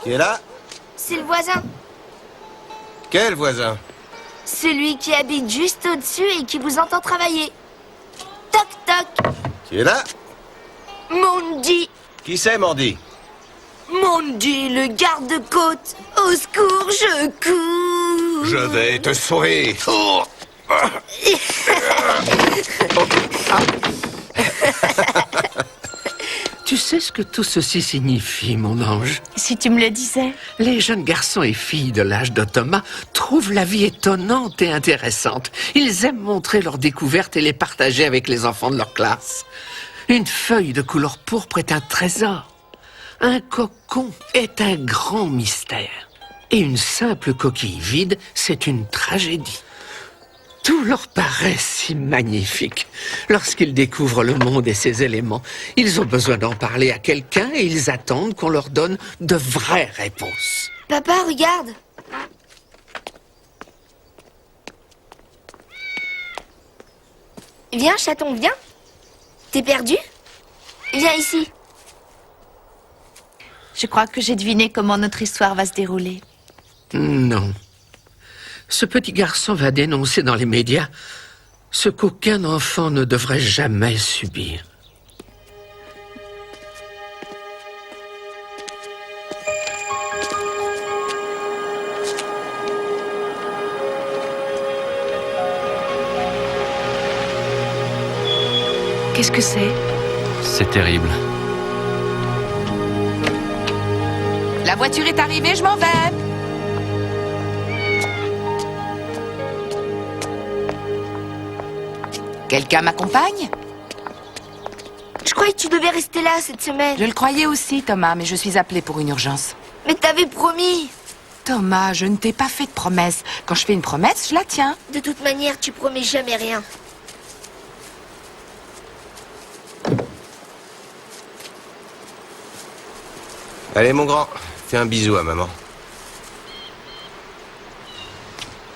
Qui est là? C'est le voisin. Quel voisin? Celui qui habite juste au-dessus et qui vous entend travailler. Toc toc. Qui est là? Mondi. Qui c'est, Mandy? Mondi, le garde-côte. Au secours, je cours. Je vais te sauver. Oh. Tu sais ce que tout ceci signifie, mon ange? Si tu me le disais. Les jeunes garçons et filles de l'âge de Thomas trouvent la vie étonnante et intéressante. Ils aiment montrer leurs découvertes et les partager avec les enfants de leur classe. Une feuille de couleur pourpre est un trésor. Un cocon est un grand mystère. Et une simple coquille vide, c'est une tragédie. Tout leur paraît si magnifique. Lorsqu'ils découvrent le monde et ses éléments, ils ont besoin d'en parler à quelqu'un et ils attendent qu'on leur donne de vraies réponses. Papa, regarde. Viens, chaton, viens. T'es perdu? Viens ici. Je crois que j'ai deviné comment notre histoire va se dérouler. Non. Ce petit garçon va dénoncer dans les médias ce qu'aucun enfant ne devrait jamais subir. Qu'est-ce que c'est? C'est terrible. La voiture est arrivée, je m'en vais. Quelqu'un m'accompagne? Je croyais que tu devais rester là cette semaine. Je le croyais aussi, Thomas, mais je suis appelée pour une urgence. Mais t'avais promis. Thomas, je ne t'ai pas fait de promesse. Quand je fais une promesse, je la tiens. De toute manière, tu promets jamais rien. Allez, mon grand, fais un bisou à maman.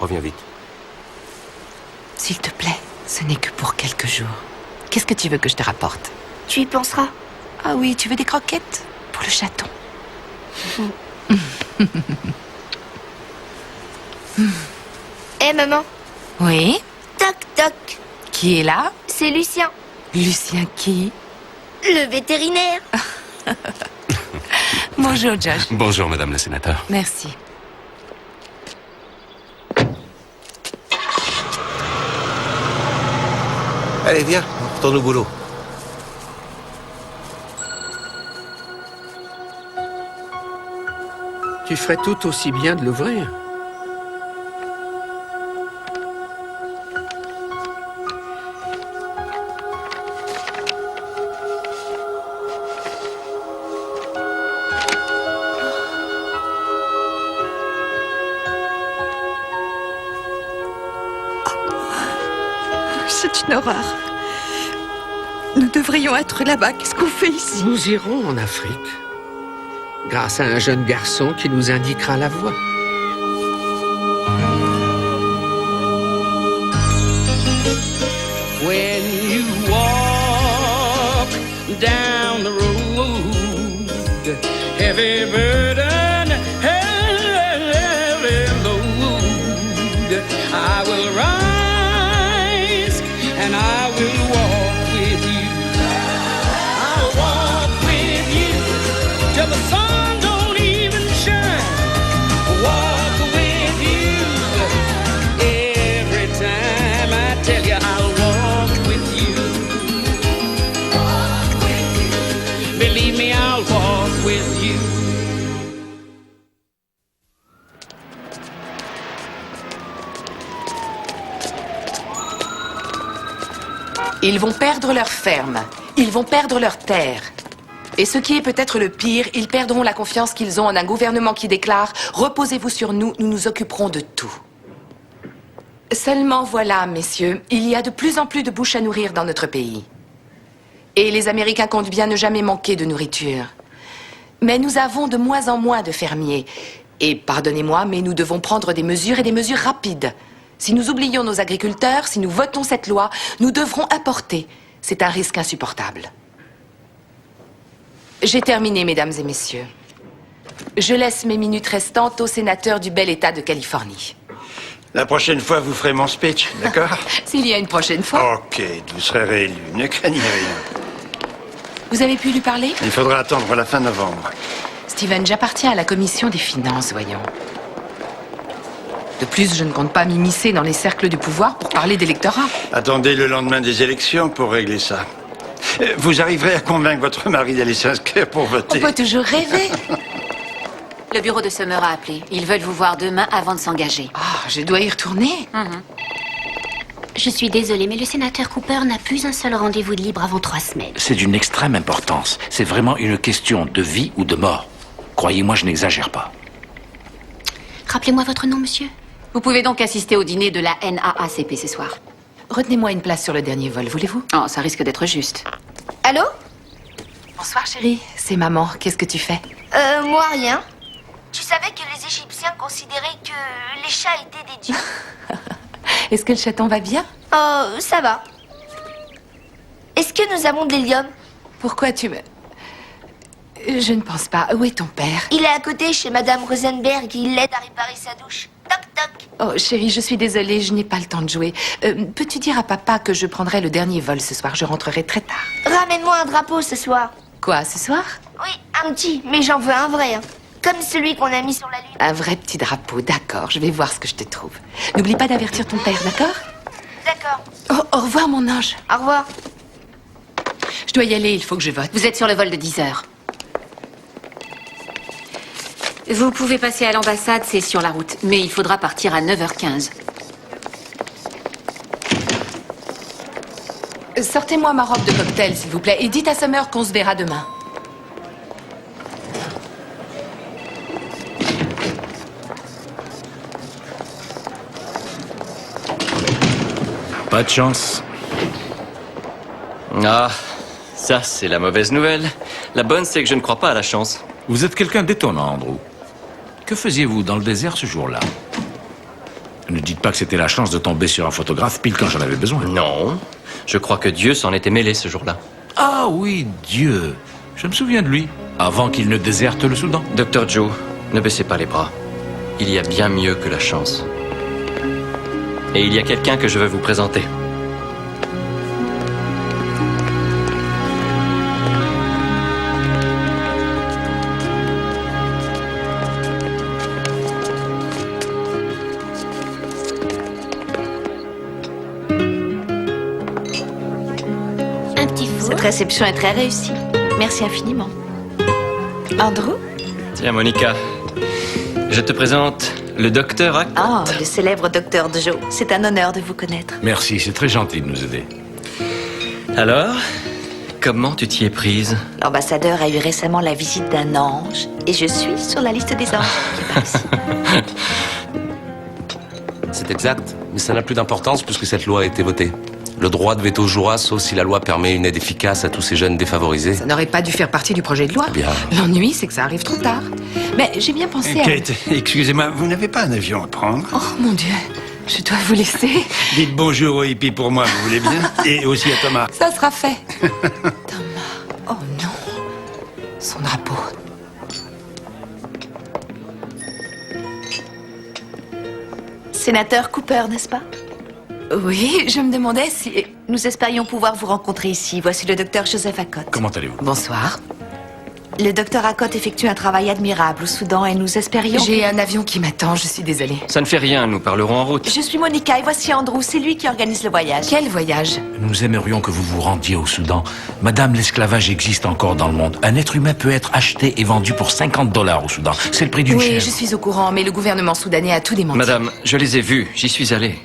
Reviens vite. S'il te plaît, ce n'est que pour quelques jours. Qu'est-ce que tu veux que je te rapporte? Tu y penseras. Ah oui, tu veux des croquettes? Pour le chaton. Hé, maman. Oui? Toc, toc. Qui est là? C'est Lucien, Lucien qui? le vétérinaire. Bonjour, Josh. Bonjour, madame la sénateur. Merci. Allez, viens, on retourne au boulot. Tu ferais tout aussi bien de l'ouvrir. C'est une horreur. Nous devrions être là-bas. Qu'est-ce qu'on fait ici? Nous irons en Afrique, grâce à un jeune garçon qui nous indiquera la voie. When you walk down the road, heavy burden, heavy load, I will rise and I will walk with you. I'll walk with you till the I'll walk with you. Ils vont perdre leur ferme. Ils vont perdre leur terre. Et ce qui est peut-être le pire, ils perdront la confiance qu'ils ont en un gouvernement qui déclare « Reposez-vous sur nous, nous nous occuperons de tout ». Seulement voilà, messieurs, il y a de plus en plus de bouches à nourrir dans notre pays. Et les Américains comptent bien ne jamais manquer de nourriture. Mais nous avons de moins en moins de fermiers. Et pardonnez-moi, mais nous devons prendre des mesures et des mesures rapides. Si nous oublions nos agriculteurs, si nous votons cette loi, nous devrons importer. C'est un risque insupportable. J'ai terminé, mesdames et messieurs. Je laisse mes minutes restantes au sénateur du bel État de Californie. La prochaine fois, vous ferez mon speech, d'accord? S'il y a une prochaine fois. Ok, vous serez réélu. Ne craignez rien. Vous avez pu lui parler? Il faudra attendre la fin novembre. Steven, j'appartiens à la commission des finances, voyons. De plus, je ne compte pas m'immiscer dans les cercles du pouvoir pour parler d'électorat. Attendez le lendemain des élections pour régler ça. Vous arriverez à convaincre votre mari d'aller s'inscrire pour On voter. peut toujours rêver. Le bureau de Summer a appelé. Ils veulent vous voir demain avant de s'engager. Ah, je dois y retourner. Je suis désolée, mais le sénateur Cooper n'a plus un seul rendez-vous de libre avant 3 semaines. C'est d'une extrême importance. C'est vraiment une question de vie ou de mort. Croyez-moi, je n'exagère pas. Rappelez-moi votre nom, monsieur. Vous pouvez donc assister au dîner de la NAACP ce soir. Retenez-moi une place sur le dernier vol, voulez-vous? Oh, ça risque d'être juste. Allô? Bonsoir, chérie. C'est maman. Qu'est-ce que tu fais? Moi, rien. Tu savais que les Égyptiens considéraient que les chats étaient des dieux? Est-ce que le chaton va bien? Oh, ça va. Est-ce que nous avons de l'hélium? Pourquoi tu me... Je ne pense pas. Où est ton père? Il est à côté, chez Madame Rosenberg. Il l'aide à réparer sa douche. Toc, toc. Oh, chérie, je suis désolée, je n'ai pas le temps de jouer. Peux-tu dire à papa que je prendrai le dernier vol ce soir? Je rentrerai très tard. Ramène-moi un drapeau ce soir. Quoi, ce soir? Oui, un petit, mais j'en veux un vrai. Hein. Comme celui qu'on a mis sur la lune. Un vrai petit drapeau, d'accord. Je vais voir ce que je te trouve. N'oublie pas d'avertir ton père, d'accord? D'accord. Oh, au revoir, mon ange. Au revoir. Je dois y aller, il faut que je vote. Vous êtes sur le vol de 10 heures. Vous pouvez passer à l'ambassade, c'est sur la route. Mais il faudra partir à 9h15. Sortez-moi ma robe de cocktail, s'il vous plaît, et dites à Summer qu'on se verra demain. Pas de chance. Ah, ça c'est la mauvaise nouvelle. La bonne c'est que je ne crois pas à la chance. Vous êtes quelqu'un d'étonnant, Andrew. Que faisiez-vous dans le désert ce jour-là? Ne dites pas que c'était la chance de tomber sur un photographe pile quand j'en avais besoin. Non, je crois que Dieu s'en était mêlé ce jour-là. Ah oui, Dieu. Je me souviens de lui. Avant qu'il ne déserte le Soudan. Dr Joe, ne baissez pas les bras. Il y a bien mieux que la chance. Et il y a quelqu'un que je veux vous présenter. Un petit four. Cette réception est très réussie. Merci infiniment. Andrew? Tiens, Monica, je te présente le docteur Act. Oh, le célèbre docteur Joe. C'est un honneur de vous connaître. Merci, c'est très gentil de nous aider. Alors, comment tu t'y es prise? L'ambassadeur a eu récemment la visite d'un ange et je suis sur la liste des anges qui part ici. C'est exact, mais ça n'a plus d'importance puisque cette loi a été votée. Le droit de veto jouera, sauf si la loi permet une aide efficace à tous ces jeunes défavorisés. Ça n'aurait pas dû faire partie du projet de loi. Eh bien. L'ennui, c'est que ça arrive trop tard. Mais j'ai bien pensé à... Kate, excusez-moi, vous n'avez pas un avion à prendre? Oh, mon Dieu, je dois vous laisser. Dites bonjour aux hippies pour moi, vous voulez bien? Et aussi à Thomas. Ça sera fait. Thomas, oh non, son drapeau. Sénateur Cooper, n'est-ce pas? Oui, je me demandais si... Nous espérions pouvoir vous rencontrer ici. Voici le docteur Joseph Acott. Comment allez-vous? Bonsoir. Le docteur Akotte effectue un travail admirable au Soudan et nous espérions... J'ai un avion qui m'attend, je suis désolée. Ça ne fait rien, nous parlerons en route. Je suis Monica et voici Andrew, c'est lui qui organise le voyage. Quel voyage? Nous aimerions que vous vous rendiez au Soudan. Madame, l'esclavage existe encore dans le monde. Un être humain peut être acheté et vendu pour $50 au Soudan. C'est le prix d'une Oui, chèvre. je suis au courant, mais le gouvernement soudanais a tout démenti. Madame, je les ai vus, j'y suis allé.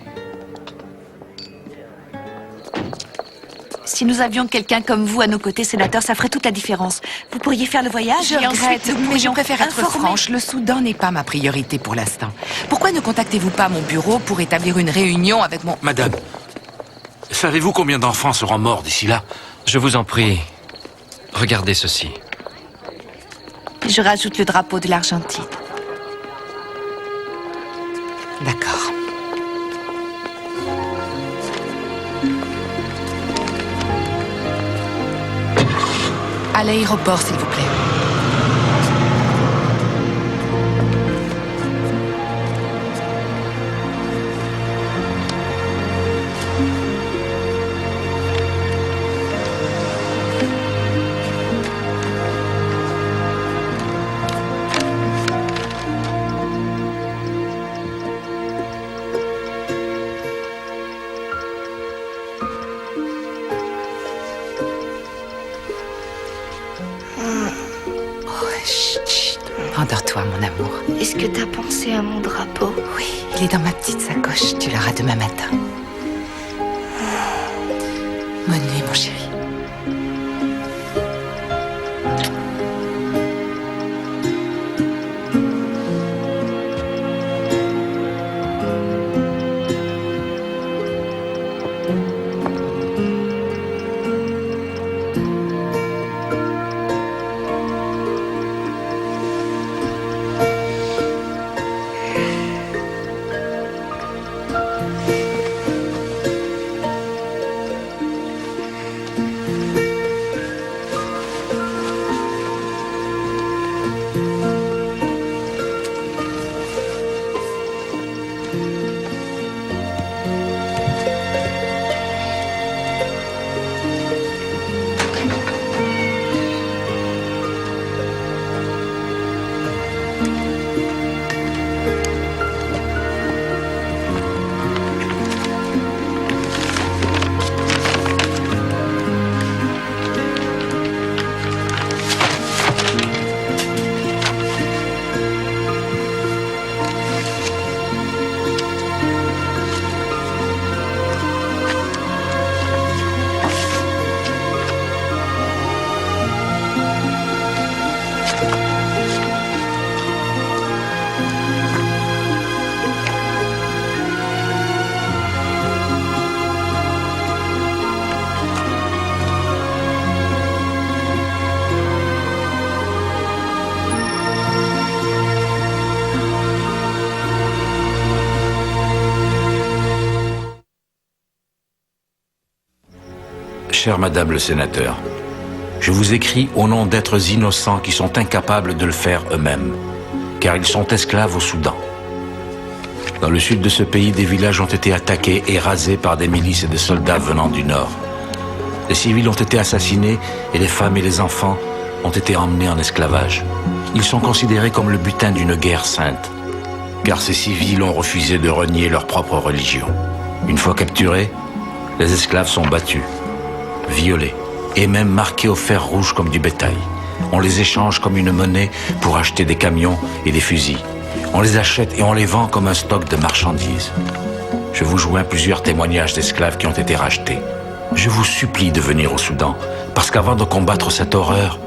Si nous avions quelqu'un comme vous à nos côtés, sénateur, ça ferait toute la différence. Vous pourriez faire le voyage Je et regrette, ensuite nous mais je pourrions préfère être informer. franche. Le Soudan n'est pas ma priorité pour l'instant. Pourquoi ne contactez-vous pas mon bureau pour établir une réunion avec mon... Madame, savez-vous combien d'enfants seront morts d'ici là? Je vous en prie, regardez ceci. Je rajoute le drapeau de l'Argentine. D'accord. À l'aéroport, s'il vous plaît. Endors-toi, mon amour. Est-ce que t'as pensé à mon drapeau? Oui, il est dans ma petite sacoche. Tu l'auras demain matin. Bonne nuit, mon chéri. Chère Madame le Sénateur, je vous écris au nom d'êtres innocents qui sont incapables de le faire eux-mêmes, car ils sont esclaves au Soudan. Dans le sud de ce pays, des villages ont été attaqués et rasés par des milices et des soldats venant du nord. Les civils ont été assassinés et les femmes et les enfants ont été emmenés en esclavage. Ils sont considérés comme le butin d'une guerre sainte, car ces civils ont refusé de renier leur propre religion. Une fois capturés, les esclaves sont battus, violés et même marqués au fer rouge comme du bétail. On les échange comme une monnaie pour acheter des camions et des fusils. On les achète et on les vend comme un stock de marchandises. Je vous joins plusieurs témoignages d'esclaves qui ont été rachetés. Je vous supplie de venir au Soudan, parce qu'avant de combattre cette horreur,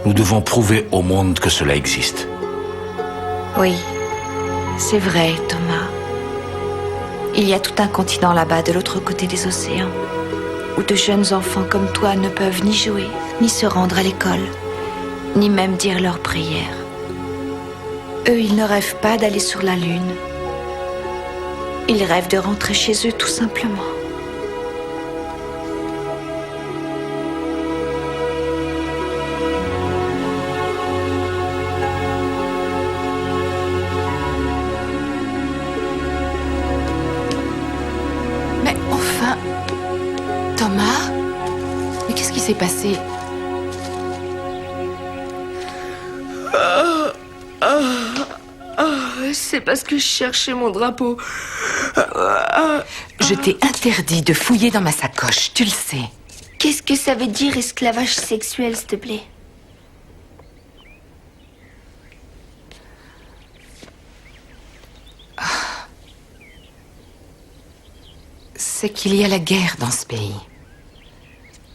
nous devons prouver au monde que cela existe. Oui, c'est vrai, Thomas. Il y a tout un continent là-bas, de l'autre côté des océans, où de jeunes enfants comme toi ne peuvent ni jouer, ni se rendre à l'école, ni même dire leurs prières. Eux, ils ne rêvent pas d'aller sur la Lune. Ils rêvent de rentrer chez eux, tout simplement. Mais enfin... Thomas? Mais qu'est-ce qui s'est passé? c'est parce que je cherchais mon drapeau. Je t'ai interdit de fouiller dans ma sacoche, tu le sais. Qu'est-ce que ça veut dire esclavage sexuel, s'il te plaît? C'est qu'il y a la guerre dans ce pays.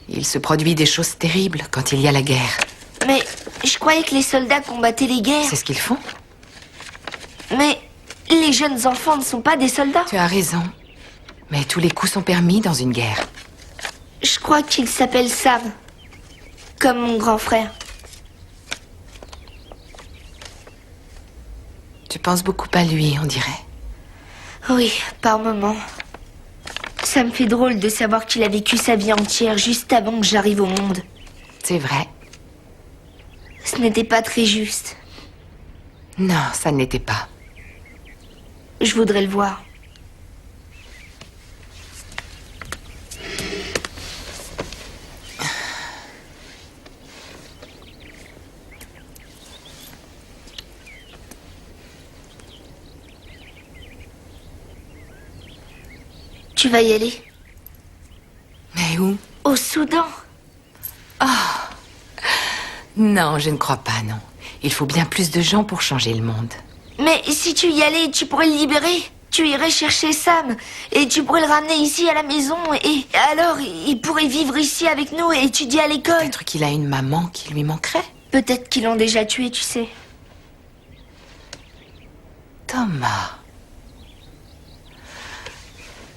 Il se produit des choses terribles quand il y a la guerre. Mais je croyais que les soldats combattaient les guerres. C'est ce qu'ils font. Mais les jeunes enfants ne sont pas des soldats. Tu as raison. Mais tous les coups sont permis dans une guerre. Je crois qu'il s'appelle Sam. Comme mon grand frère. Tu penses beaucoup à lui, on dirait. Oui, par moments. Ça me fait drôle de savoir qu'il a vécu sa vie entière juste avant que j'arrive au monde. C'est vrai. Ce n'était pas très juste. Non, ça ne l'était pas. Je voudrais le voir. Tu vas y aller? Mais où? Au Soudan. Oh. Non, je ne crois pas, non. Il faut bien plus de gens pour changer le monde. Mais si tu y allais, tu pourrais le libérer. Tu irais chercher Sam et tu pourrais le ramener ici à la maison et alors il pourrait vivre ici avec nous et étudier à l'école. Peut-être qu'il a une maman qui lui manquerait. Peut-être qu'ils l'ont déjà tué, tu sais. Thomas.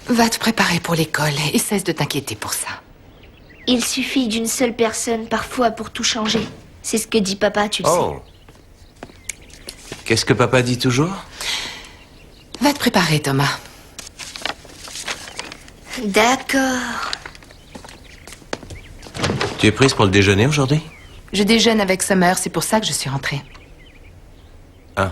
Va te préparer pour l'école et cesse de t'inquiéter pour ça. Il suffit d'une seule personne parfois pour tout changer. C'est ce que dit papa, tu le sais. Qu'est-ce que papa dit toujours? Va te préparer, Thomas. D'accord. Tu es prise pour le déjeuner aujourd'hui? Je déjeune avec Summer, c'est pour ça que je suis rentrée. Ah.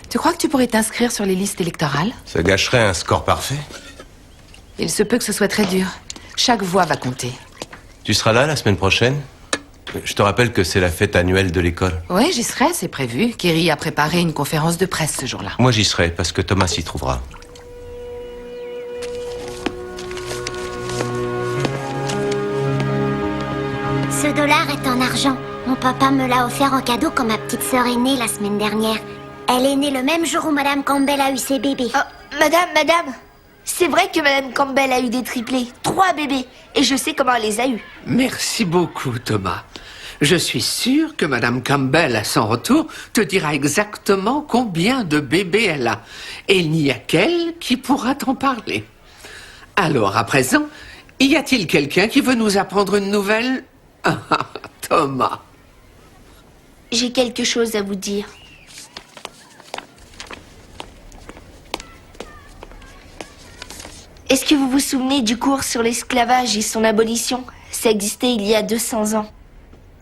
Tu crois que tu pourrais t'inscrire sur les listes électorales? Ça gâcherait un score parfait. Il se peut que ce soit très dur. Chaque voix va compter. Tu seras là la semaine prochaine? Je te rappelle que c'est la fête annuelle de l'école. Oui, j'y serai, c'est prévu. Kerry a préparé une conférence de presse ce jour-là. Moi j'y serai, parce que Thomas s'y trouvera. Ce dollar est en argent. Mon papa me l'a offert en cadeau quand ma petite sœur est née la semaine dernière. Elle est née le même jour où Madame Campbell a eu ses bébés. Oh, madame, c'est vrai que Madame Campbell a eu des triplés, 3 bébés, et je sais comment elle les a eus. Merci beaucoup, Thomas. Je suis sûr que Madame Campbell, à son retour, te dira exactement combien de bébés elle a. Et il n'y a qu'elle qui pourra t'en parler. Alors, à présent, y a-t-il quelqu'un qui veut nous apprendre une nouvelle? Thomas. J'ai quelque chose à vous dire. Est-ce que vous vous souvenez du cours sur l'esclavage et son abolition? Ça existait il y a 200 ans.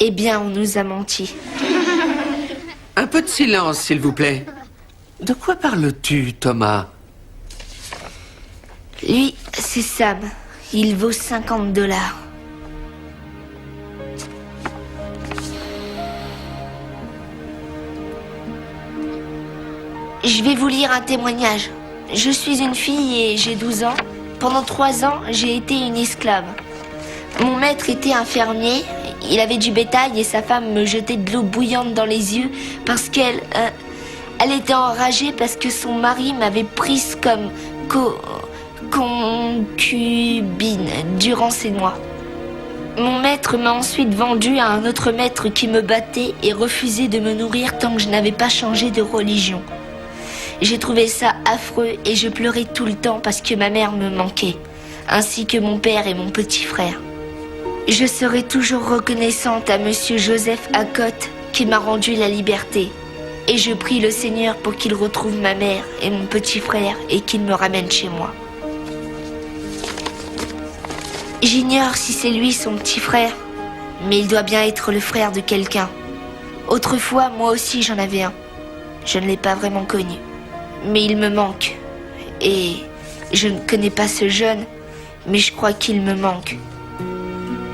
Eh bien, on nous a menti. Un peu de silence, s'il vous plaît. De quoi parles-tu, Thomas? Lui, c'est Sam. Il vaut 50 $. Je vais vous lire un témoignage. Je suis une fille et j'ai 12 ans. Pendant 3 ans, j'ai été une esclave. Mon maître était un fermier. Il avait du bétail et sa femme me jetait de l'eau bouillante dans les yeux parce qu'elle était enragée parce que son mari m'avait prise comme concubine durant ces mois. Mon maître m'a ensuite vendue à un autre maître qui me battait et refusait de me nourrir tant que je n'avais pas changé de religion. J'ai trouvé ça affreux et je pleurais tout le temps parce que ma mère me manquait, ainsi que mon père et mon petit frère. Je serai toujours reconnaissante à Monsieur Joseph Acotte qui m'a rendu la liberté. Et je prie le Seigneur pour qu'il retrouve ma mère et mon petit frère et qu'il me ramène chez moi. J'ignore si c'est lui son petit frère, mais il doit bien être le frère de quelqu'un. Autrefois, moi aussi j'en avais un. Je ne l'ai pas vraiment connu. Mais il me manque. Et je ne connais pas ce jeune, mais je crois qu'il me manque.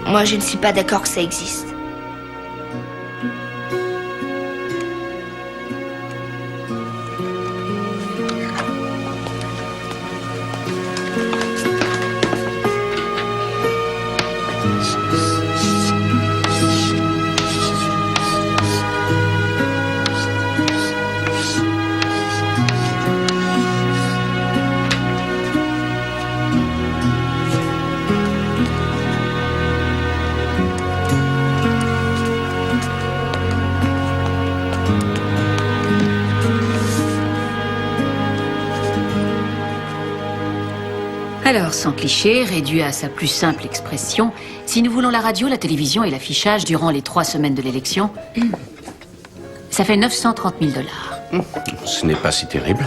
Moi, je ne suis pas d'accord que ça existe. Alors, sans cliché, réduit à sa plus simple expression, si nous voulons la radio, la télévision et l'affichage durant les 3 semaines de l'élection, ça fait 930 000 $. Ce n'est pas si terrible.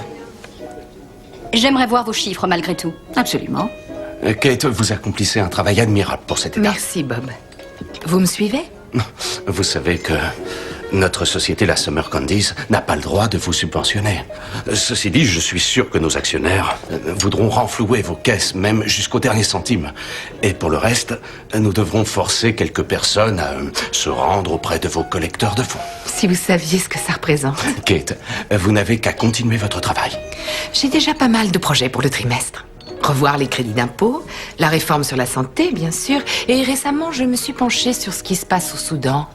J'aimerais voir vos chiffres malgré tout. Absolument. Kate, vous accomplissez un travail admirable pour cet État. Merci, Bob. Vous me suivez? Vous savez que notre société, la Summer Candies, n'a pas le droit de vous subventionner. Ceci dit, je suis sûr que nos actionnaires voudront renflouer vos caisses, même jusqu'au dernier centime. Et pour le reste, nous devrons forcer quelques personnes à se rendre auprès de vos collecteurs de fonds. Si vous saviez ce que ça représente. Kate, vous n'avez qu'à continuer votre travail. J'ai déjà pas mal de projets pour le trimestre. Revoir les crédits d'impôt, la réforme sur la santé, bien sûr, et récemment, je me suis penchée sur ce qui se passe au Soudan.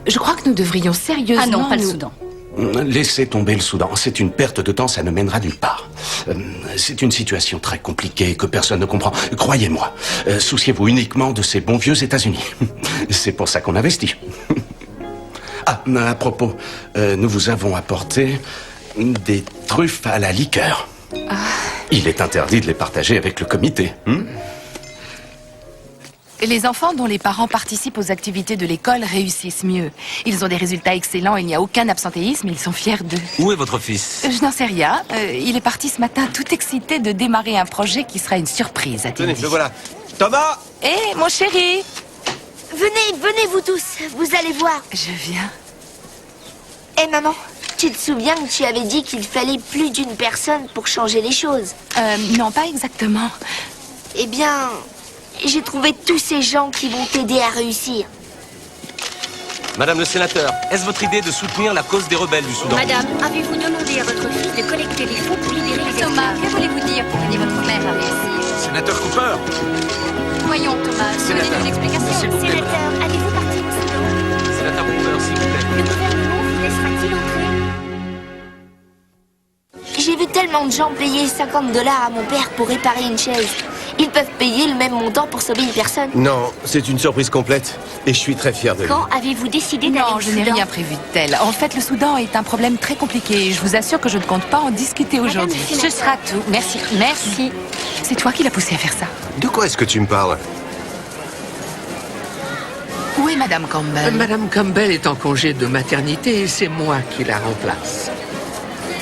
Je crois que nous devrions sérieusement... Ah non, pas le Soudan. Laissez tomber le Soudan. C'est une perte de temps, ça ne mènera nulle part. C'est une situation très compliquée que personne ne comprend. Croyez-moi, souciez-vous uniquement de ces bons vieux États-Unis. C'est pour ça qu'on investit. Ah, à propos, nous vous avons apporté des truffes à la liqueur. Ah. Il est interdit de les partager avec le comité. Les enfants dont les parents participent aux activités de l'école réussissent mieux. Ils ont des résultats excellents, il n'y a aucun absentéisme, ils sont fiers d'eux. Où est votre fils? Je n'en sais rien. Il est parti ce matin tout excité de démarrer un projet qui sera une surprise, a-t-il dit. Tenez, le voilà. Thomas! Hé, mon chéri! Venez vous tous, vous allez voir. Je viens. Hé maman, tu te souviens que tu avais dit qu'il fallait plus d'une personne pour changer les choses? Non, pas exactement. Eh bien, j'ai trouvé tous ces gens qui vont t'aider à réussir. Madame le sénateur, est-ce votre idée de soutenir la cause des rebelles du Soudan? Madame, avez-vous demandé à votre fils de collecter des fonds pour libérer les Thomas, que voulez-vous dire pour aider votre mère à réussir? Sénateur Cooper! Voyons, Thomas, donnez-nous une explication. S'il vous plaît. Sénateur, avez-vous parti au Soudan? Sénateur Cooper, s'il vous plaît. Le gouvernement vous laissera-t-il entrer? J'ai vu tellement de gens payer 50 $ à mon père pour réparer une chaise. Ils peuvent payer le même montant pour sauver une personne. Non, c'est une surprise complète. Et je suis très fier de lui. Quand avez-vous décidé d'aller Non, au je n'ai Soudan? rien prévu de tel. En fait, le Soudan est un problème très compliqué et je vous assure que je ne compte pas en discuter aujourd'hui. Ce sera tout. Merci. Merci. C'est toi qui l'as poussé à faire ça. De quoi est-ce que tu me parles? Où est Madame Campbell? Madame Campbell est en congé de maternité et c'est moi qui la remplace.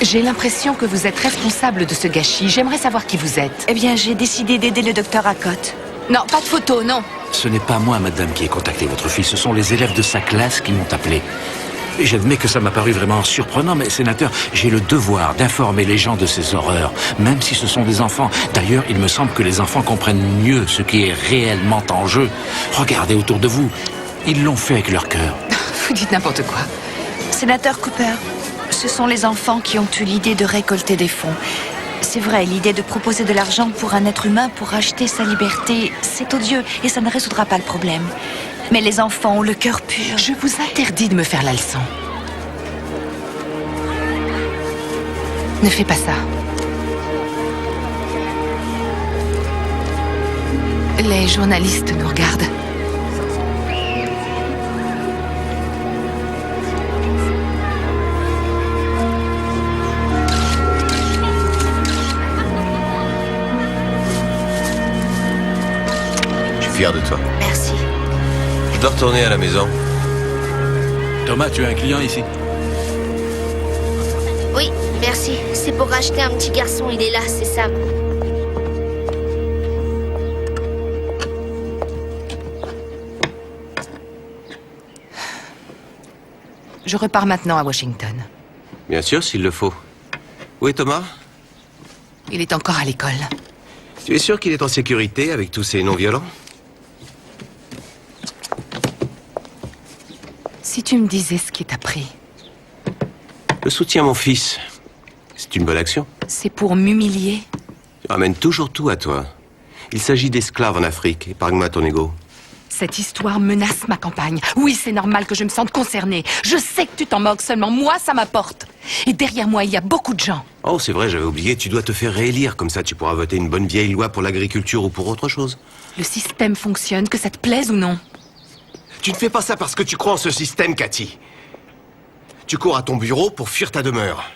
J'ai l'impression que vous êtes responsable de ce gâchis. J'aimerais savoir qui vous êtes. Eh bien, j'ai décidé d'aider le docteur Acotte. Non, pas de photo, non. Ce n'est pas moi, madame, qui ai contacté votre fils. Ce sont les élèves de sa classe qui m'ont appelé. Et j'admets que ça m'a paru vraiment surprenant, mais sénateur, j'ai le devoir d'informer les gens de ces horreurs, même si ce sont des enfants. D'ailleurs, il me semble que les enfants comprennent mieux ce qui est réellement en jeu. Regardez autour de vous. Ils l'ont fait avec leur cœur. Vous dites n'importe quoi. Sénateur Cooper, ce sont les enfants qui ont eu l'idée de récolter des fonds. C'est vrai, l'idée de proposer de l'argent pour un être humain pour acheter sa liberté, c'est odieux et ça ne résoudra pas le problème. Mais les enfants ont le cœur pur. Je vous interdis de me faire la leçon. Ne fais pas ça. Les journalistes nous regardent. Je suis fier de toi. Merci. Je dois retourner à la maison. Thomas, tu as un client ici? Oui, merci. C'est pour racheter un petit garçon, il est là, c'est Sam. Je repars maintenant à Washington. Bien sûr, s'il le faut. Où est Thomas? Il est encore à l'école. Tu es sûr qu'il est en sécurité avec tous ces non-violents? Si tu me disais ce qui t'a pris, Je soutiens mon fils. C'est une bonne action. c'est pour m'humilier. Tu ramènes toujours tout à toi. Il s'agit d'esclaves en Afrique, épargne-moi ton ego. Cette histoire menace ma campagne. Oui, c'est normal que je me sente concernée. Je sais que tu t'en moques, seulement moi, ça m'apporte. Et derrière moi, il y a beaucoup de gens. Oh, c'est vrai, j'avais oublié, tu dois te faire réélire. Comme ça, tu pourras voter une bonne vieille loi pour l'agriculture ou pour autre chose. Le système fonctionne, que ça te plaise ou non. Tu ne fais pas ça parce que tu crois en ce système, Cathy. Tu cours à ton bureau pour fuir ta demeure.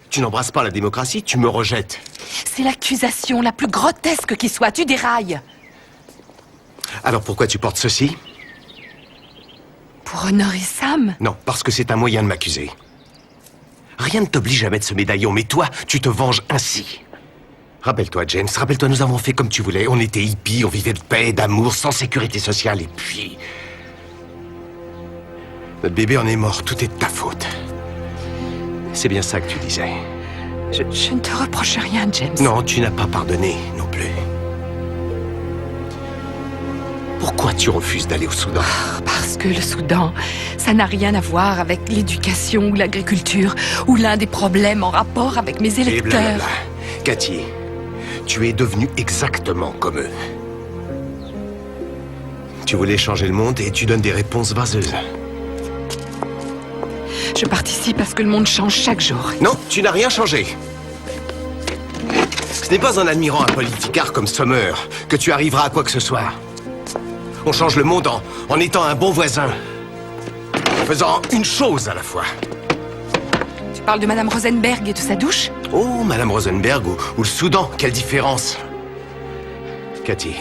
Tu n'embrasses pas la démocratie, tu me rejettes. C'est l'accusation la plus grotesque qui soit. Tu dérailles. Alors pourquoi tu portes ceci? Pour honorer Sam? Non, parce que c'est un moyen de m'accuser. Rien ne t'oblige à mettre ce médaillon, mais toi, tu te venges ainsi. Rappelle-toi, James, rappelle-toi, nous avons fait comme tu voulais. On était hippies, on vivait de paix, d'amour, sans sécurité sociale, et puis... notre bébé en est mort, tout est de ta faute. C'est bien ça que tu disais. Je ne te reproche rien, James. Non, tu n'as pas pardonné, non plus. Pourquoi tu refuses d'aller au Soudan? Parce que le Soudan, ça n'a rien à voir avec l'éducation ou l'agriculture, ou l'un des problèmes en rapport avec mes électeurs. Blablabla. Cathy, tu es devenue exactement comme eux. Tu voulais changer le monde et tu donnes des réponses vaseuses. Je participe à ce que le monde change chaque jour. Non, tu n'as rien changé. Ce n'est pas en admirant un politicard comme Sommer que tu arriveras à quoi que ce soit. On change le monde en étant un bon voisin. En faisant une chose à la fois. Tu parles de Madame Rosenberg et de sa douche? Oh, Madame Rosenberg ou le Soudan, quelle différence. Cathy,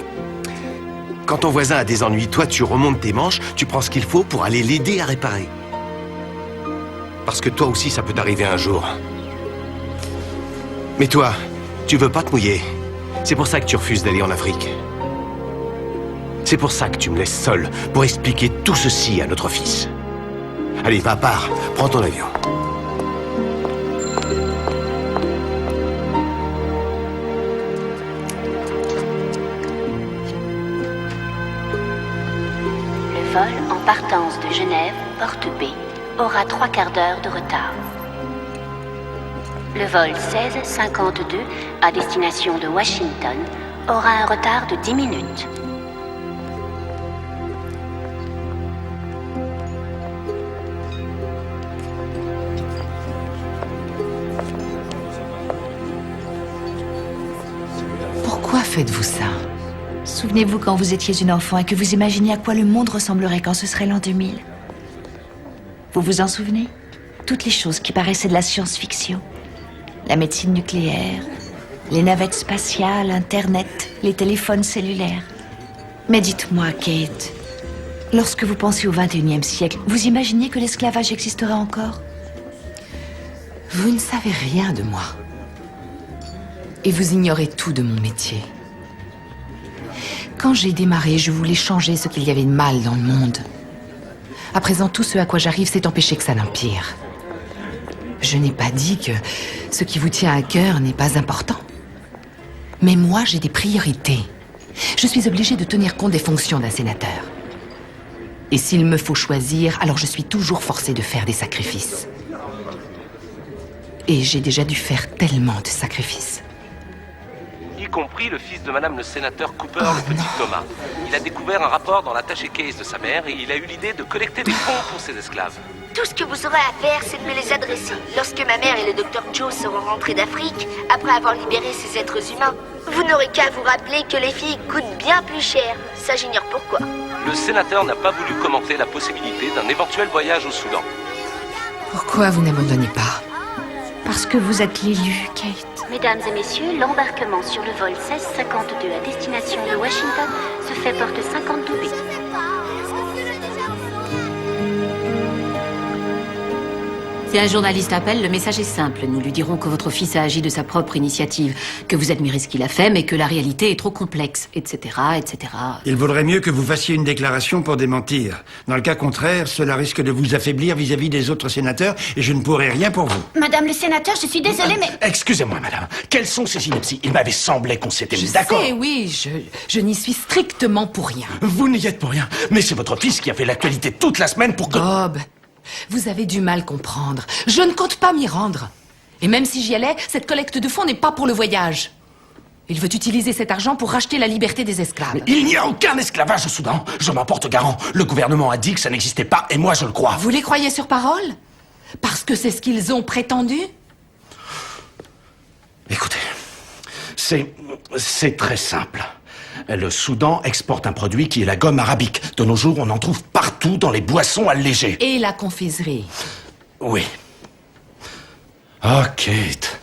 quand ton voisin a des ennuis, toi tu remontes tes manches, tu prends ce qu'il faut pour aller l'aider à réparer. Parce que toi aussi ça peut t'arriver un jour. Mais toi, tu veux pas te mouiller. C'est pour ça que tu refuses d'aller en Afrique. C'est pour ça que tu me laisses seul, pour expliquer tout ceci à notre fils. Allez, va à part, prends ton avion. Le vol en partance de Genève, porte B, aura 3 quarts d'heure de retard. Le vol 1652 à destination de Washington aura un retard de 10 minutes. Pourquoi faites-vous ça? Souvenez-vous quand vous étiez une enfant et que vous imaginiez à quoi le monde ressemblerait quand ce serait l'an 2000. Vous vous en souvenez? Toutes les choses qui paraissaient de la science-fiction. La médecine nucléaire, les navettes spatiales, Internet, les téléphones cellulaires. Mais dites-moi, Kate, lorsque vous pensez au XXIe siècle, vous imaginiez que l'esclavage existerait encore? Vous ne savez rien de moi. Et vous ignorez tout de mon métier. Quand j'ai démarré, je voulais changer ce qu'il y avait de mal dans le monde. À présent, tout ce à quoi j'arrive, c'est empêcher que ça n'empire. Je n'ai pas dit que ce qui vous tient à cœur n'est pas important. Mais moi, j'ai des priorités. Je suis obligée de tenir compte des fonctions d'un sénateur. Et s'il me faut choisir, alors je suis toujours forcée de faire des sacrifices. Et j'ai déjà dû faire tellement de sacrifices. Y compris le fils de Madame le sénateur Cooper, le petit Thomas. Il a découvert un rapport dans l'attaché case de sa mère et il a eu l'idée de collecter des fonds pour ses esclaves. Tout ce que vous aurez à faire, c'est de me les adresser. Lorsque ma mère et le docteur Joe seront rentrés d'Afrique, après avoir libéré ces êtres humains, vous n'aurez qu'à vous rappeler que les filles coûtent bien plus cher. Ça, j'ignore pourquoi. Le sénateur n'a pas voulu commenter la possibilité d'un éventuel voyage au Soudan. Pourquoi vous n'abandonnez pas? Parce que vous êtes l'élu, Kate. Mesdames et messieurs, l'embarquement sur le vol 1652 à destination de Washington se fait porte 52B. Si un journaliste appelle, le message est simple. Nous lui dirons que votre fils a agi de sa propre initiative, que vous admirez ce qu'il a fait, mais que la réalité est trop complexe, etc., etc. Il vaudrait mieux que vous fassiez une déclaration pour démentir. Dans le cas contraire, cela risque de vous affaiblir vis-à-vis des autres sénateurs et je ne pourrai rien pour vous. Madame le sénateur, je suis désolée, mais... Excusez-moi, madame. Quelles sont ces inepties? Il m'avait semblé qu'on s'était mis d'accord. Oui, je n'y suis strictement pour rien. Vous n'y êtes pour rien. Mais c'est votre fils qui a fait l'actualité toute la semaine pour que... Bob, vous avez du mal comprendre. Je ne compte pas m'y rendre. Et même si j'y allais, cette collecte de fonds n'est pas pour le voyage. Il veut utiliser cet argent pour racheter la liberté des esclaves. Mais il n'y a aucun esclavage au Soudan. Je m'en porte garant. Le gouvernement a dit que ça n'existait pas et moi je le crois. Vous les croyez sur parole? Parce que c'est ce qu'ils ont prétendu? Écoutez, c'est très simple. Le Soudan exporte un produit qui est la gomme arabique. De nos jours, on en trouve partout dans les boissons allégées. Et la confiserie. Oui. Oh, Kate.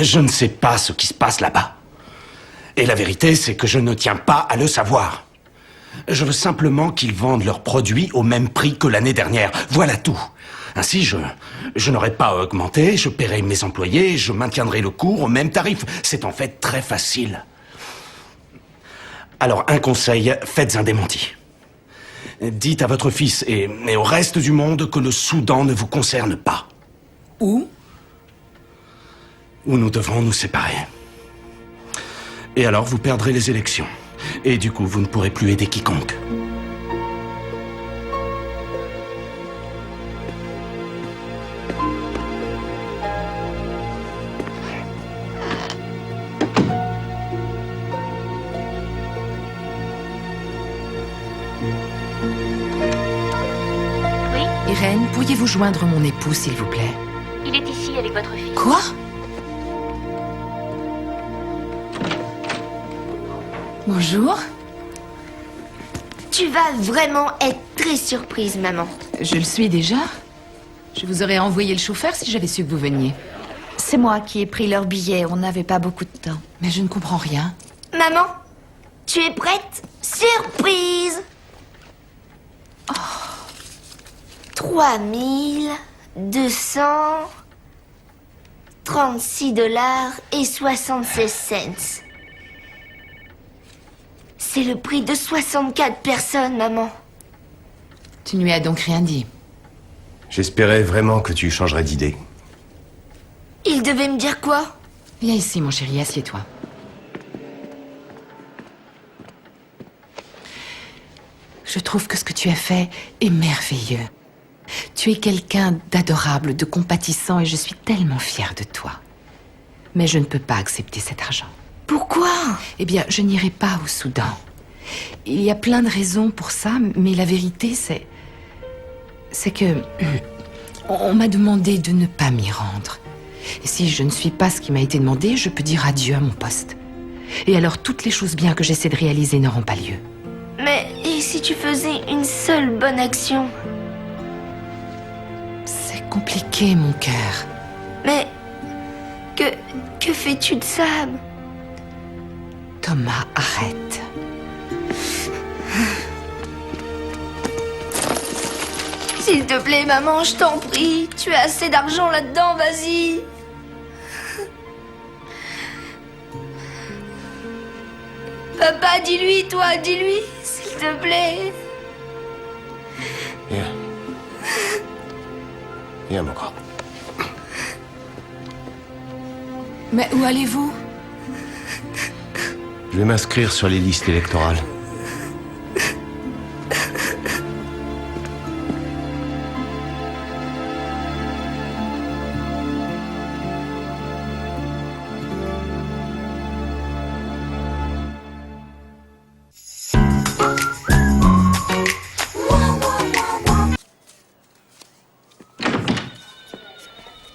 Je ne sais pas ce qui se passe là-bas. Et la vérité, c'est que je ne tiens pas à le savoir. Je veux simplement qu'ils vendent leurs produits au même prix que l'année dernière. Voilà tout. Ainsi, je n'aurai pas à augmenter, je paierai mes employés, je maintiendrai le cours au même tarif. C'est en fait très facile. Alors, un conseil, faites un démenti. Dites à votre fils et au reste du monde que le Soudan ne vous concerne pas. Où nous devrons nous séparer. Et alors, vous perdrez les élections. Et du coup, vous ne pourrez plus aider quiconque. Irène, pourriez-vous joindre mon époux, s'il vous plaît? Il est ici avec votre fille. Quoi? Bonjour. Tu vas vraiment être très surprise, maman. Je le suis déjà. Je vous aurais envoyé le chauffeur si j'avais su que vous veniez. C'est moi qui ai pris leur billet, on n'avait pas beaucoup de temps. Mais je ne comprends rien. Maman, tu es prête? Surprise! 3236 $ et 76 cents. C'est le prix de 64 personnes, maman. Tu ne lui as donc rien dit? J'espérais vraiment que tu changerais d'idée. Il devait me dire quoi? Viens ici, mon chéri, assieds-toi. Je trouve que ce que tu as fait est merveilleux. Tu es quelqu'un d'adorable, de compatissant et je suis tellement fière de toi. Mais je ne peux pas accepter cet argent. Pourquoi? Eh bien, je n'irai pas au Soudan. Il y a plein de raisons pour ça, mais la vérité, c'est que on m'a demandé de ne pas m'y rendre. Et si je ne suis pas ce qui m'a été demandé, je peux dire adieu à mon poste. Et alors, toutes les choses bien que j'essaie de réaliser n'auront pas lieu. Mais et si tu faisais une seule bonne action? C'est compliqué, mon cœur. Mais que fais-tu de Sam? Thomas, arrête. S'il te plaît, maman, je t'en prie. Tu as assez d'argent là-dedans, vas-y. Papa, dis-lui, toi, dis-lui, s'il te plaît. Viens. Viens, mon grand. Mais où allez-vous? Je vais m'inscrire sur les listes électorales.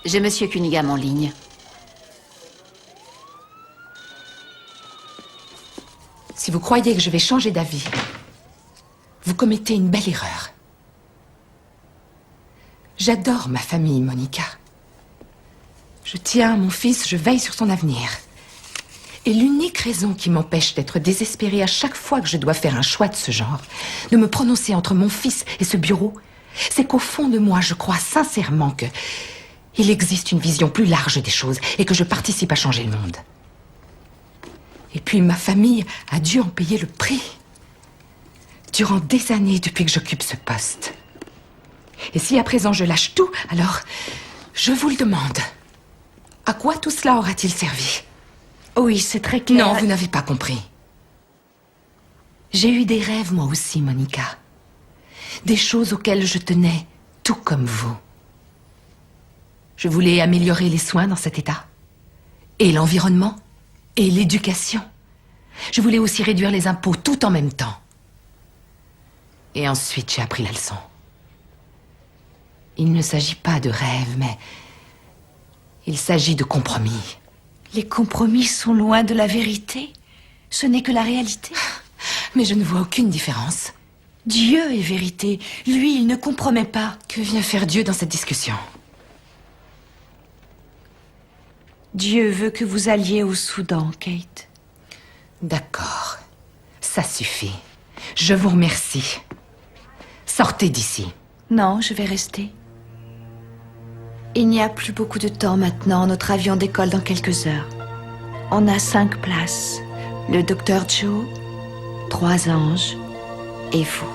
J'ai Monsieur Cunningham en ligne. Si vous croyez que je vais changer d'avis, vous commettez une belle erreur. J'adore ma famille, Monica. Je tiens à mon fils, je veille sur son avenir. Et l'unique raison qui m'empêche d'être désespérée à chaque fois que je dois faire un choix de ce genre, de me prononcer entre mon fils et ce bureau, c'est qu'au fond de moi, je crois sincèrement que il existe une vision plus large des choses et que je participe à changer le monde. Et puis ma famille a dû en payer le prix. Durant des années depuis que j'occupe ce poste. Et si à présent je lâche tout, alors je vous le demande. À quoi tout cela aura-t-il servi? Oui, c'est très clair. Non, vous n'avez pas compris. J'ai eu des rêves moi aussi, Monica. Des choses auxquelles je tenais, tout comme vous. Je voulais améliorer les soins dans cet état. Et l'environnement. Et l'éducation. Je voulais aussi réduire les impôts tout en même temps. Et ensuite, j'ai appris la leçon. Il ne s'agit pas de rêve, mais il s'agit de compromis. Les compromis sont loin de la vérité. Ce n'est que la réalité. Mais je ne vois aucune différence. Dieu est vérité. Lui, il ne compromet pas. Que vient faire Dieu dans cette discussion? Dieu veut que vous alliez au Soudan, Kate. D'accord. Ça suffit. Je vous remercie. Sortez d'ici. Non, je vais rester. Il n'y a plus beaucoup de temps maintenant. Notre avion décolle dans quelques heures. On a 5 places. Le docteur Joe, 3 anges et vous.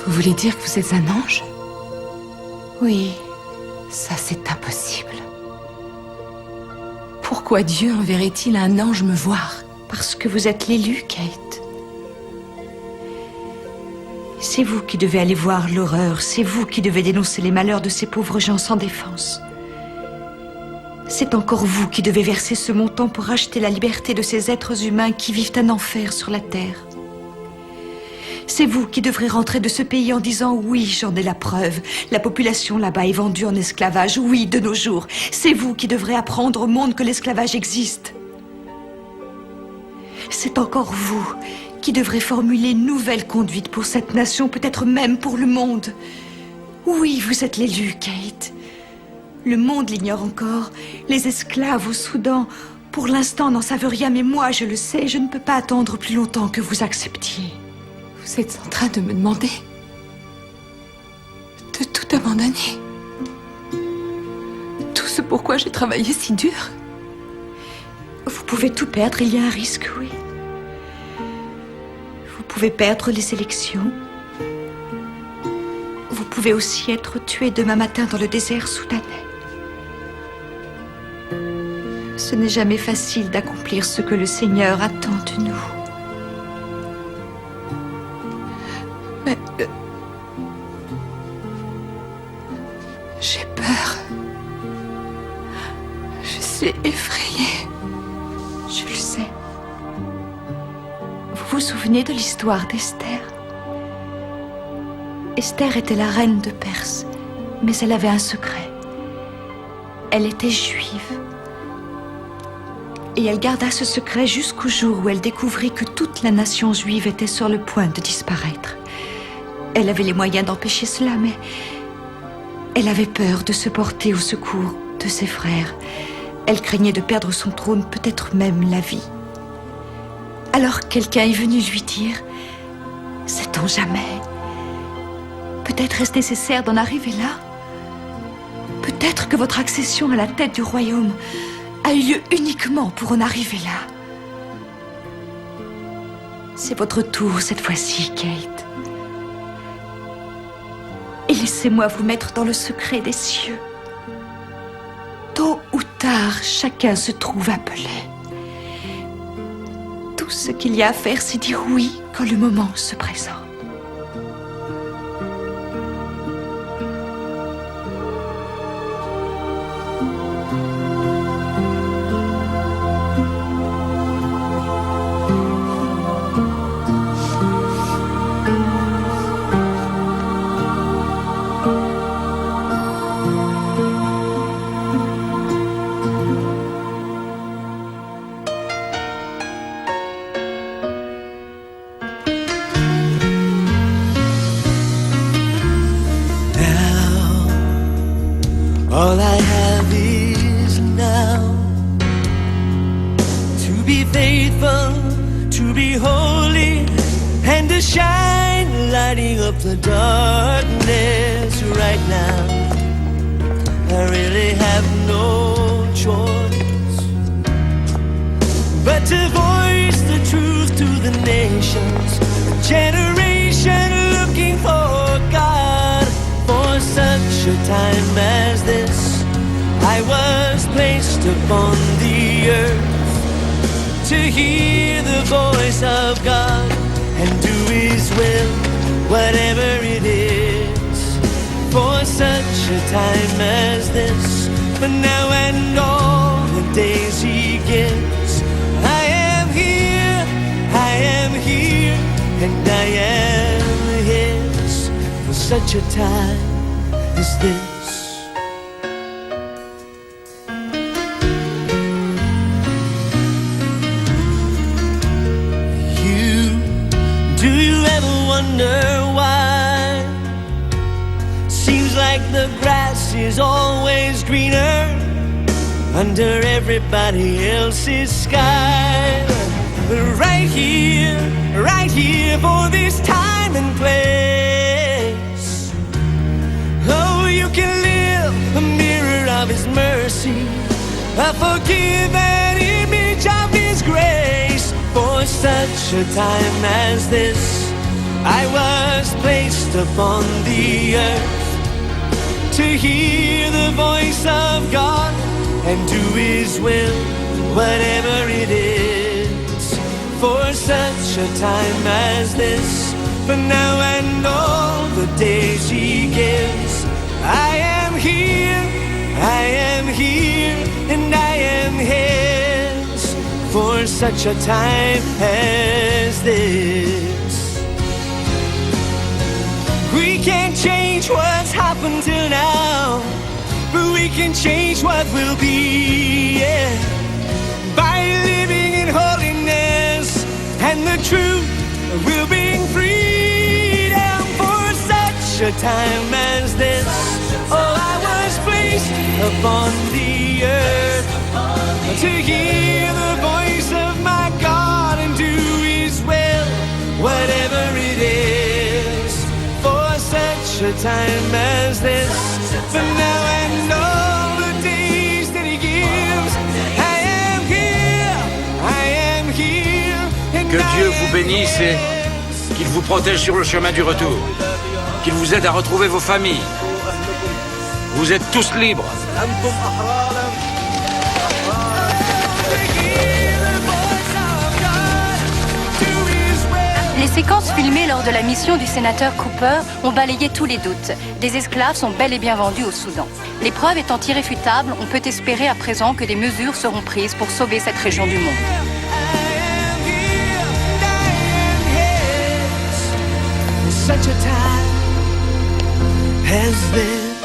Vous voulez dire que vous êtes un ange? Oui. Ça, c'est impossible. Pourquoi Dieu enverrait-il un ange me voir? Parce que vous êtes l'élu, Kate. C'est vous qui devez aller voir l'horreur. C'est vous qui devez dénoncer les malheurs de ces pauvres gens sans défense. C'est encore vous qui devez verser ce montant pour acheter la liberté de ces êtres humains qui vivent un enfer sur la terre. C'est vous qui devrez rentrer de ce pays en disant « Oui, j'en ai la preuve. La population là-bas est vendue en esclavage. Oui, de nos jours. » C'est vous qui devrez apprendre au monde que l'esclavage existe. C'est encore vous qui devrez formuler une nouvelle conduite pour cette nation, peut-être même pour le monde. Oui, vous êtes l'élu, Kate. Le monde l'ignore encore. Les esclaves au Soudan, pour l'instant, n'en savent rien, mais moi, je le sais. Je ne peux pas attendre plus longtemps que vous acceptiez. Vous êtes en train de me demander de tout abandonner. Tout ce pourquoi j'ai travaillé si dur. Vous pouvez tout perdre, il y a un risque, oui. Vous pouvez perdre les élections. Vous pouvez aussi être tué demain matin dans le désert soudanais. Ce n'est jamais facile d'accomplir ce que le Seigneur attend de nous. Mais... j'ai peur. Je suis effrayée. Je le sais. Vous vous souvenez de l'histoire d'Esther? Esther était la reine de Perse, mais elle avait un secret. Elle était juive. Et elle garda ce secret jusqu'au jour où elle découvrit que toute la nation juive était sur le point de disparaître. Elle avait les moyens d'empêcher cela, mais elle avait peur de se porter au secours de ses frères. Elle craignait de perdre son trône, peut-être même la vie. Alors quelqu'un est venu lui dire « Sait-on jamais ? Peut-être est-ce nécessaire d'en arriver là ? Peut-être que votre accession à la tête du royaume a eu lieu uniquement pour en arriver là. C'est votre tour cette fois-ci, Kate. Et laissez-moi vous mettre dans le secret des cieux. Tôt ou tard, chacun se trouve appelé. Tout ce qu'il y a à faire, c'est dire oui quand le moment se présente. All I have is now. To be faithful, to be holy, and to shine, lighting up the darkness right now. I really have no choice but to voice the truth to the nations. A generation looking for God. For such a time as this, I was placed upon the earth to hear the voice of God. and do His will, whatever it is, for such a time as this. But now and all the days He gives, I am here, and I am His, for such a time as this. Do you ever wonder why? Seems like the grass is always greener under everybody else's sky. But right here for this time and place, oh, you can live a mirror of His mercy, a forgiven image of His grace. For such a time as this, I was placed upon the earth to hear the voice of God and do His will, whatever it is. For such a time as this, for now and all the days He gives, I am here, and I am His, for such a time as this. We can't change what's happened till now, but we can change what will be, yeah, by living in holiness, and the truth will bring freedom. For such a time as this, oh, I was placed upon the earth to hear the voice of my God and do His will, whatever it is. For such a time as this, for now and all the days that He gives, I am here, and Que Dieu vous bénisse et qu'il vous protège sur le chemin du retour. Qu'il vous aide à retrouver vos familles. Vous êtes tous libres. Les séquences filmées lors de la mission du sénateur Cooper ont balayé tous les doutes. Des esclaves sont bel et bien vendus au Soudan. Les preuves étant irréfutables, on peut espérer à présent que des mesures seront prises pour sauver cette région du monde. Such a time as this.